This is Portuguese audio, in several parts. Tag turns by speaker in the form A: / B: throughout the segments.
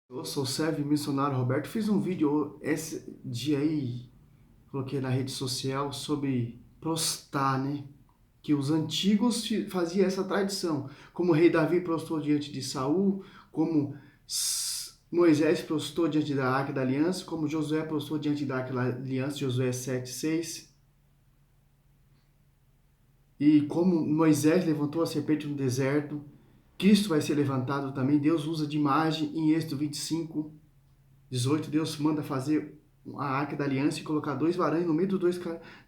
A: Eu sou o servo e missionário Roberto. Fiz um vídeo esse dia aí, coloquei na rede social sobre prostar, né? Que os antigos faziam essa tradição. Como o rei Davi prostou diante de Saul, como Moisés prostou diante da Arca da Aliança, como Josué prostou diante da Arca da Aliança, Josué 7:6. E como Moisés levantou a serpente no deserto, Cristo vai ser levantado também. Deus usa de imagem em Êxodo 25:18, Deus manda fazer a arca da aliança e colocar dois varões. No meio dos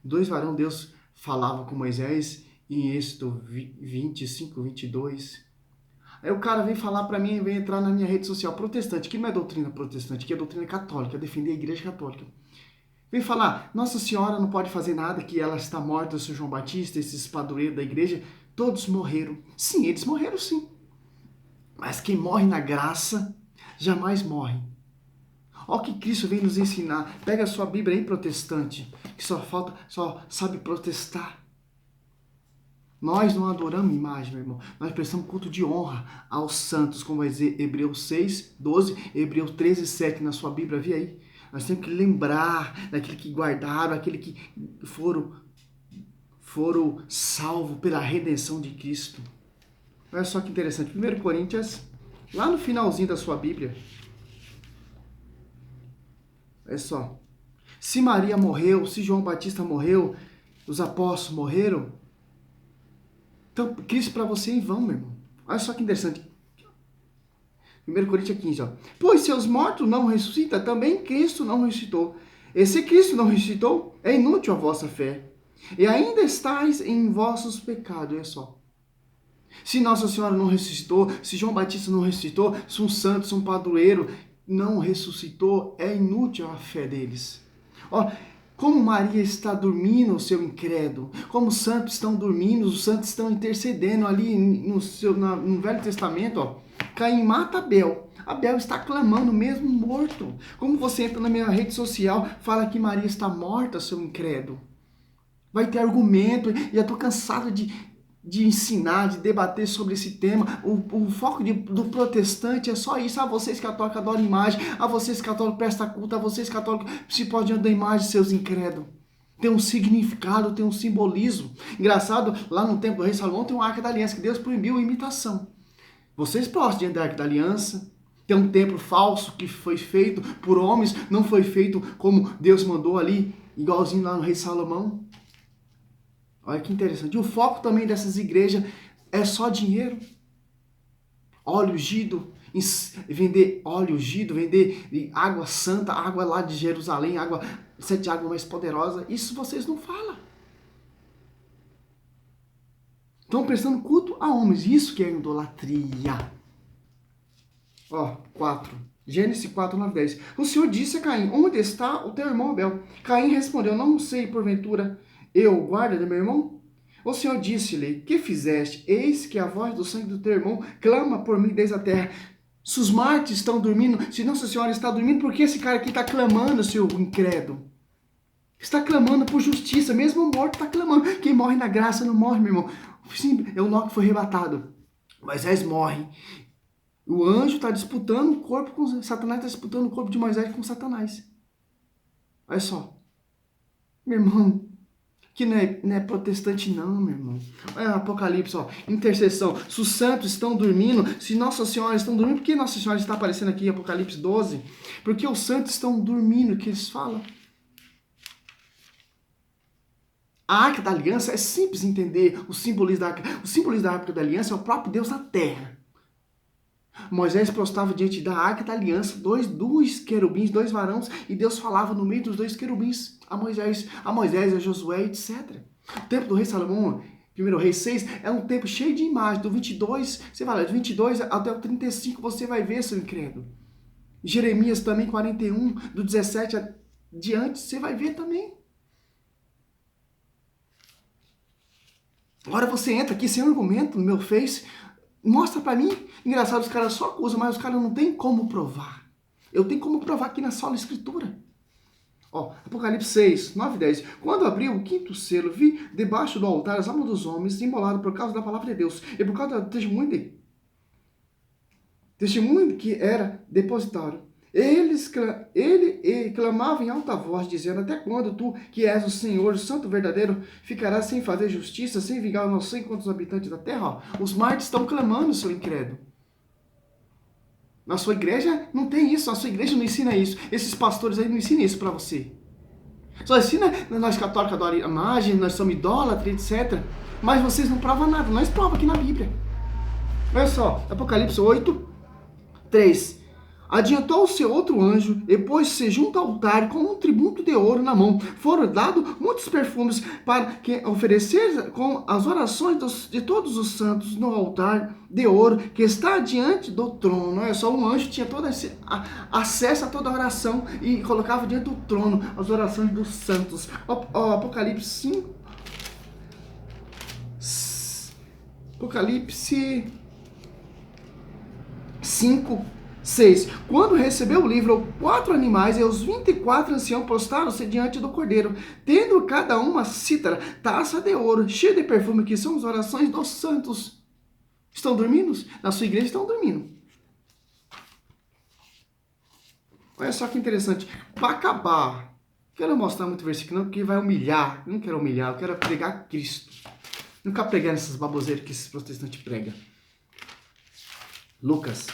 A: dois varões, Deus falava com Moisés em Êxodo 25:22. Aí o cara vem falar para mim, vem entrar na minha rede social protestante, que não é doutrina protestante, que é doutrina católica, defender a igreja católica. Vem falar, Nossa Senhora não pode fazer nada, que ela está morta, o São João Batista, esses padroeiros da igreja, todos morreram. Sim, eles morreram sim. Mas quem morre na graça, jamais morre. Olha o que Cristo vem nos ensinar. Pega a sua Bíblia aí, protestante, que só sabe protestar. Nós não adoramos imagem, meu irmão. Nós prestamos culto de honra aos santos, como vai dizer Hebreus 6:12, Hebreus 13:7 na sua Bíblia, vê aí. Nós temos que lembrar daquele que guardaram, aquele que foram salvos pela redenção de Cristo. Olha só que interessante. 1 Coríntios, lá no finalzinho da sua Bíblia. Olha só. Se Maria morreu, se João Batista morreu, os apóstolos morreram, então Cristo para você é em vão, meu irmão. Olha só que interessante. 1 Coríntios 15, ó. Pois se os mortos não ressuscitam, também Cristo não ressuscitou. E se Cristo não ressuscitou, é inútil a vossa fé. E ainda estáis em vossos pecados, olha só. Se Nossa Senhora não ressuscitou, se João Batista não ressuscitou, se um santo, se um padroeiro não ressuscitou, é inútil a fé deles. Ó, como Maria está dormindo, o seu incrédulo, como os santos estão dormindo, os santos estão intercedendo ali no Velho Testamento, ó. Caim mata Abel. Abel está clamando mesmo morto. Como você entra na minha rede social, fala que Maria está morta, seu incrédulo. Vai ter argumento, e eu estou cansado de ensinar, de debater sobre esse tema. O foco do protestante é só isso. Vocês católicos adoram imagem, vocês católicos prestam culto, vocês católicos se podem diante da imagem, seus incrédulos. Tem um significado, tem um simbolismo. Engraçado, lá no templo do rei Salomão tem uma Arca da Aliança, que Deus proibiu a imitação. Vocês prostam diante da Arca da Aliança. Tem um templo falso que foi feito por homens, não foi feito como Deus mandou ali, igualzinho lá no rei Salomão. Olha que interessante. E o foco também dessas igrejas é só dinheiro. Óleo ungido, vender óleo ungido, vender água santa, água lá de Jerusalém, água, 7 águas mais poderosa. Isso vocês não falam. Estão prestando culto a homens. Isso que é idolatria. Ó, 4. Gênesis 4:9-10. O Senhor disse a Caim, onde está o teu irmão Abel? Caim respondeu, não sei, porventura, eu, guarda de meu irmão? O Senhor disse-lhe, que fizeste? Eis que a voz do sangue do teu irmão clama por mim desde a terra. Se os mártires estão dormindo, se Nossa Senhora está dormindo, por que esse cara aqui está clamando, seu incrédulo? Está clamando por justiça, mesmo morto está clamando. Quem morre na graça não morre, meu irmão. Sim, Enoque foi arrebatado. Moisés morre. O anjo está disputando o corpo com Satanás, está disputando o corpo de Moisés com Satanás. Olha só. Meu irmão, que não é protestante não, meu irmão. Olha Apocalipse, ó. Intercessão. Se os santos estão dormindo, se Nossa Senhora estão dormindo, por que Nossa Senhora está aparecendo aqui em Apocalipse 12? Porque os santos estão dormindo, que eles falam. A Arca da Aliança é simples entender o simbolismo da Arca. O simbolismo da Arca da Aliança é o próprio Deus na terra. Moisés prostrava diante da Arca da Aliança, dois querubins, dois varões, e Deus falava no meio dos dois querubins a Moisés, a Josué, etc. O templo do rei Salomão, 1 Reis 6, é um templo cheio de imagens. Do 22, você vai lá, do 22 até o 35, você vai ver, seu incrédulo. Jeremias também, 41, do 17 adiante, você vai ver também. Agora você entra aqui sem argumento no meu Face, mostra pra mim. Engraçado, os caras só acusam, mas os caras não tem como provar. Eu tenho como provar aqui na sola escritura. Ó, Apocalipse 6, 9 e 10. Quando abriu o quinto selo, vi debaixo do altar as almas dos homens imoladas por causa da palavra de Deus e por causa do testemunho dele. testemunho que era depositário. Ele clamava em alta voz, dizendo: até quando tu, que és o Senhor, o Santo verdadeiro, ficarás sem fazer justiça, sem vingar os não sei quantos habitantes da terra? Ó, os mártires estão clamando, seu incrédulo. Na sua igreja não tem isso, a sua igreja não ensina isso. Esses pastores aí não ensinam isso para você. Só ensina, nós católicos adoram imagem, nós somos idólatras, etc. Mas vocês não provam nada, nós provamos aqui na Bíblia. Olha só, Apocalipse 8, 3. Adiantou-se outro anjo e pôs-se junto ao altar com um tributo de ouro na mão. Foram dados muitos perfumes para que oferecer com as orações de todos os santos no altar de ouro que está diante do trono. Olha só, um anjo tinha todo esse acesso a toda a oração e colocava diante do trono as orações dos santos. Apocalipse 5. Apocalipse 5, 6. Quando recebeu o livro, 4 animais e os 24 anciãos postaram-se diante do cordeiro, tendo cada uma cítara, taça de ouro, cheia de perfume, que são as orações dos santos. Estão dormindo? Na sua igreja estão dormindo. Olha só que interessante. Para acabar, quero mostrar muito versículo, não, porque vai humilhar. Eu não quero humilhar, eu quero pregar Cristo. Não quero pregar nessas baboseiras que esses protestantes pregam. Lucas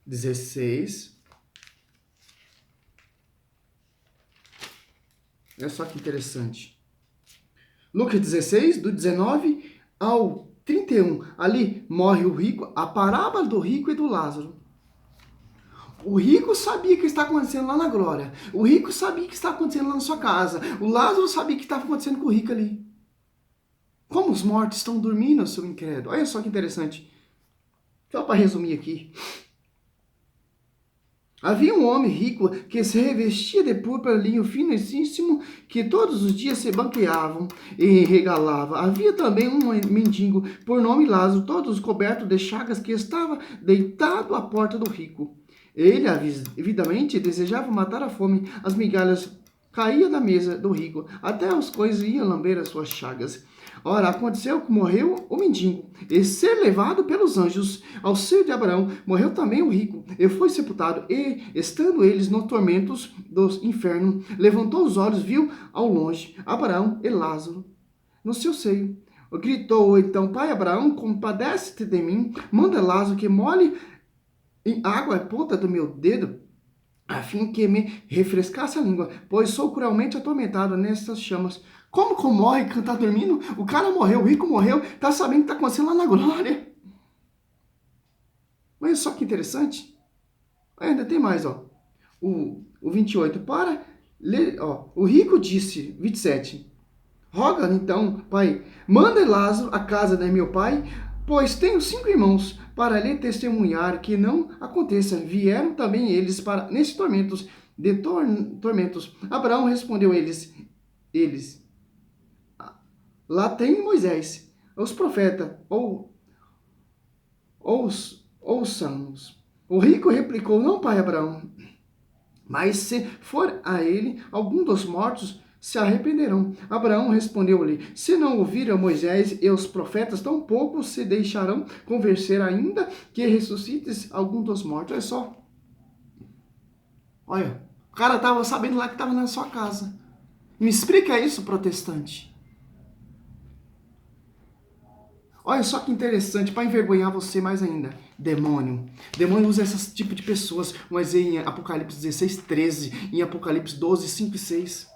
A: 16. Olha só que interessante. Lucas 16, do 19 ao 31. Ali morre o rico, a parábola do rico e do Lázaro. O rico sabia o que está acontecendo lá na glória. O rico sabia o que está acontecendo lá na sua casa. O Lázaro sabia o que estava acontecendo com o rico ali. Como os mortos estão dormindo, seu incrédulo. Olha só que interessante. Só para resumir aqui. Havia um homem rico que se revestia de púrpura, linho finíssimo, que todos os dias se banqueavam e regalava. Havia também um mendigo, por nome Lázaro, todos cobertos de chagas, que estava deitado à porta do rico. Ele, avidamente, desejava matar a fome. As migalhas caíam da mesa do rico, até os coisas iam lamber as suas chagas. Ora, aconteceu que morreu o mendigo, e ser levado pelos anjos ao seio de Abraão. Morreu também o rico, e foi sepultado. E, estando eles nos tormentos do inferno, levantou os olhos, viu ao longe Abraão e Lázaro no seu seio. Gritou então: Pai Abraão, compadece-te de mim, manda Lázaro que molhe em água a ponta do meu dedo, a fim que me refrescasse a língua, pois sou cruelmente atormentado nessas chamas. Como que morre quando tá dormindo? O cara morreu, o rico morreu, tá sabendo o que tá acontecendo lá na glória. Olha só que interessante. Ainda tem mais, ó. O 28, para ler, ó. O rico disse, 27, roga então, pai, manda Lázaro à casa de meu pai, pois tenho 5 irmãos, para lhe testemunhar que não aconteça. Vieram também eles para nesses tormentos, tormentos. Abraão respondeu eles, lá tem Moisés, os profetas, ou os salmos. O rico replicou: não, pai Abraão, mas se for a ele algum dos mortos, se arrependerão. Abraão respondeu-lhe: se não ouviram Moisés e os profetas, tampouco se deixarão convencer, ainda que ressuscites algum dos mortos. Olha só. Olha, o cara estava sabendo lá que estava na sua casa. Me explica isso, protestante. Olha só que interessante, para envergonhar você mais ainda. Demônio. Demônio usa esse tipo de pessoas, mas em Apocalipse 16, 13, em Apocalipse 12, 5 e 6.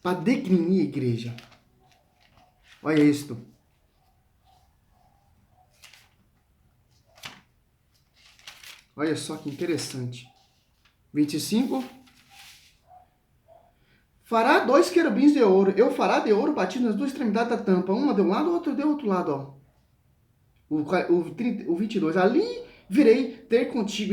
A: Para degrinir a igreja. Olha isto. Olha só que interessante. 25. Fará 2 querubins de ouro. Eu fará de ouro batido nas 2 extremidades da tampa. Uma de um lado, outra de outro lado. Ó. O 22. Ali virei ter contigo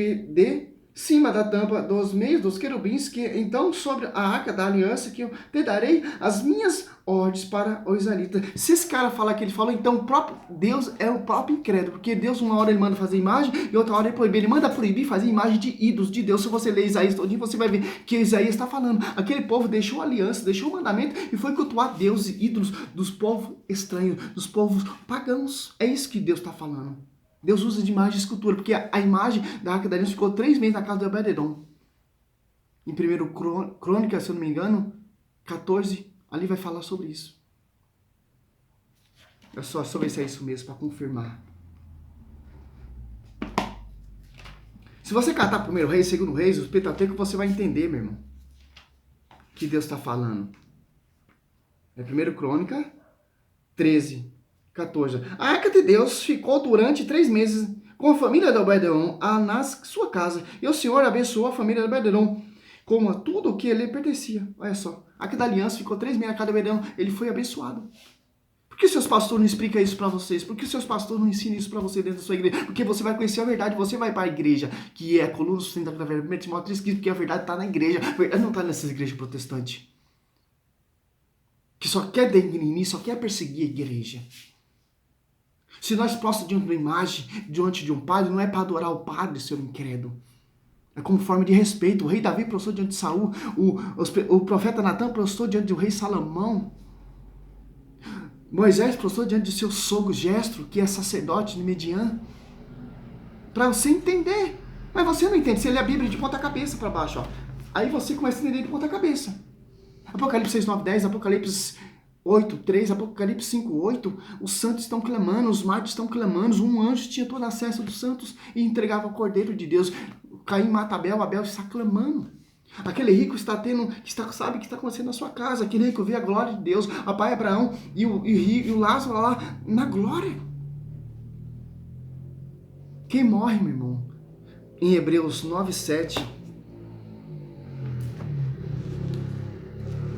A: cima da tampa dos meios dos querubins, que então sobre a arca da aliança que eu te darei as minhas ordens para os israelitas. Se esse cara falar que ele falou, então o próprio Deus é o próprio incrédulo, porque Deus uma hora ele manda fazer imagem e outra hora ele proíbe. Ele manda proibir fazer imagem de ídolos de Deus. Se você ler Isaías todinho, você vai ver que Isaías está falando. Aquele povo deixou a aliança, deixou o mandamento e foi cultuar Deus e ídolos dos povos estranhos, dos povos pagãos. É isso que Deus está falando. Deus usa de imagem de escultura, porque a imagem da Arca da Aliança ficou 3 meses na casa de Obed-edom. Em 1 Crônica, se eu não me engano, 14, ali vai falar sobre isso. É só ver se é isso mesmo, para confirmar. Se você catar 1 Reis, 2 Reis, os Pentateuco, você vai entender, meu irmão, que Deus está falando. É 1 Crônica 13, 14. A Arca de Deus ficou durante 3 meses com a família de Obed-edom na sua casa. E o Senhor abençoou a família de Obed-edom como tudo o que ele pertencia. Olha só. A Arca da Aliança ficou 3 meses na casa de Obed-edom. Ele foi abençoado. Por que seus pastores não explicam isso para vocês? Por que seus pastores não ensinam isso para você dentro da sua igreja? Porque você vai conhecer a verdade. Você vai para a igreja, que é a coluna sustentável da verdade. 1 Timóteo 3, porque a verdade está na igreja. A verdade não está nessas igrejas protestantes. Que só quer denigrir, só quer perseguir a igreja. Se nós prostamos diante de uma imagem, diante de um padre, não é para adorar o padre, seu incrédulo. É como forma de respeito. O rei Davi prostrou diante de Saul, o profeta Natan prostrou diante do rei Salomão. Moisés prostrou diante de seu sogro Jetro, que é sacerdote de Midian. Para você entender. Mas você não entende. Você lê a Bíblia de ponta cabeça para baixo. Ó. Aí você começa a entender de ponta cabeça. Apocalipse 6, 9, 10, Apocalipse 8, 3, Apocalipse 5, 8, os santos estão clamando, os mártires estão clamando, um anjo tinha todo acesso dos santos e entregava o Cordeiro de Deus. Caim mata Abel, Abel está clamando. Aquele rico está tendo, sabe o que está acontecendo na sua casa, aquele rico vê a glória de Deus, o pai Abraão e o Lázaro lá na glória. Quem morre, meu irmão? Em Hebreus 9, 7,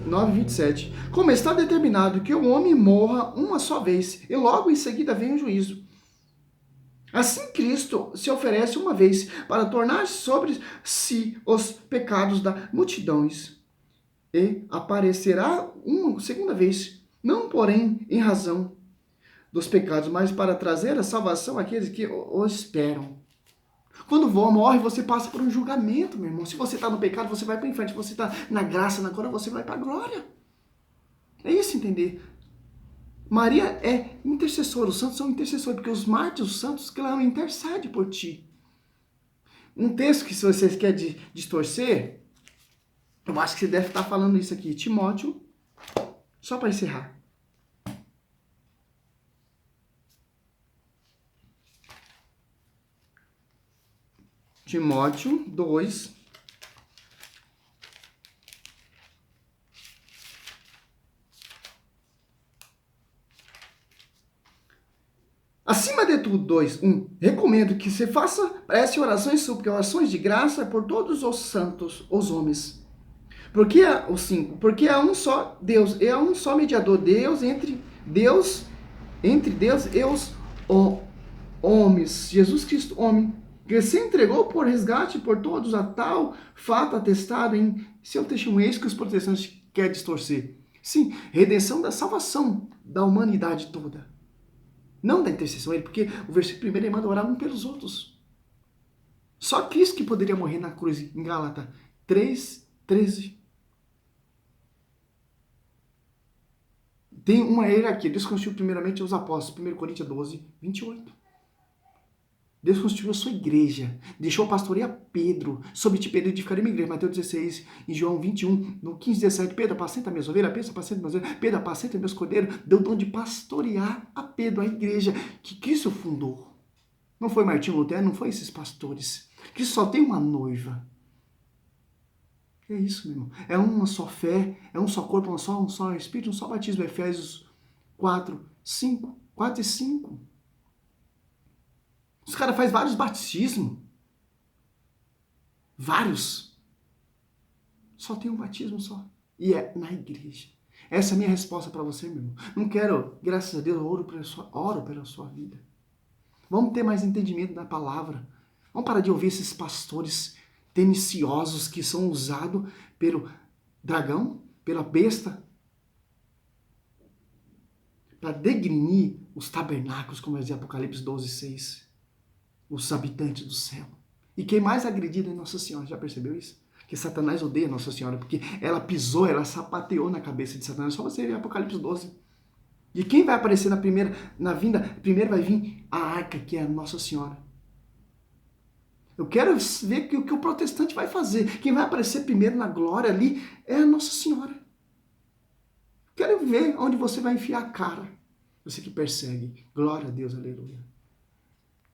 A: 9:27. Como está determinado que o homem morra uma só vez, e logo em seguida vem o juízo. Assim Cristo se oferece uma vez para tornar sobre si os pecados da multidões, e aparecerá uma segunda vez, não porém em razão dos pecados, mas para trazer a salvação àqueles que o esperam. Quando morre, você passa por um julgamento, meu irmão. Se você está no pecado, você vai para o inferno. Se você está na graça, na glória, você vai para a glória. É isso entender. Maria é intercessora, os santos são intercessores, porque os mártires, os santos, clamam, intercede por ti. Um texto que se vocês querem distorcer, eu acho que você deve estar falando isso aqui. Timóteo, só para encerrar. Timóteo 2. Acima de tudo, 2, recomendo que você faça prece, orações, súplicas, orações de graça por todos os santos, os homens. Porque o 5, porque há um só Deus, e há um só mediador, entre Deus e os homens, Jesus Cristo, homem, que se entregou por resgate por todos, a tal fato atestado em seu testemunho. É isso que os protestantes querem distorcer. Sim, redenção da salvação da humanidade toda. Não da intercessão, porque o versículo 1 ele manda orar um pelos outros. Só Cristo que poderia morrer na cruz, em Gálatas 3, 13. Tem uma hierarquia. Deus constituiu primeiramente os apóstolos, 1 Coríntios 12, 28. Deus constituiu a sua igreja, deixou pastorear Pedro, sobre ti Pedro edificarei minha igreja, Mateus 16, em João 21, no 15, 17, Pedro apacenta minhas ovelhas, Pedro apacenta minhas ovelhas, Pedro apacenta meus cordeiros, deu o dom de pastorear a Pedro, a igreja que Cristo fundou. Não foi Martinho Lutero, não foi esses pastores, que só tem uma noiva. É isso, meu irmão. É uma só fé, é um só corpo, um só Espírito, um só batismo. Efésios 4, 5, 4 e 5. Os caras fazem vários batismos. Vários. Só tem um batismo só. E é na igreja. Essa é a minha resposta para você, meu irmão. Não quero, graças a Deus, oro pela sua vida. Vamos ter mais entendimento da palavra. Vamos parar de ouvir esses pastores teniciosos que são usados pelo dragão, pela besta, para degrinir os tabernáculos, como diz Apocalipse 12:6, os habitantes do céu. E quem mais agredido é Nossa Senhora, já percebeu isso? Que Satanás odeia Nossa Senhora, porque ela pisou, ela sapateou na cabeça de Satanás. Só você ver Apocalipse 12. E quem vai aparecer na vinda? Primeiro vai vir a arca, que é a Nossa Senhora. Eu quero ver o que o protestante vai fazer. Quem vai aparecer primeiro na glória ali é a Nossa Senhora. Quero ver onde você vai enfiar a cara. Você que persegue. Glória a Deus, aleluia.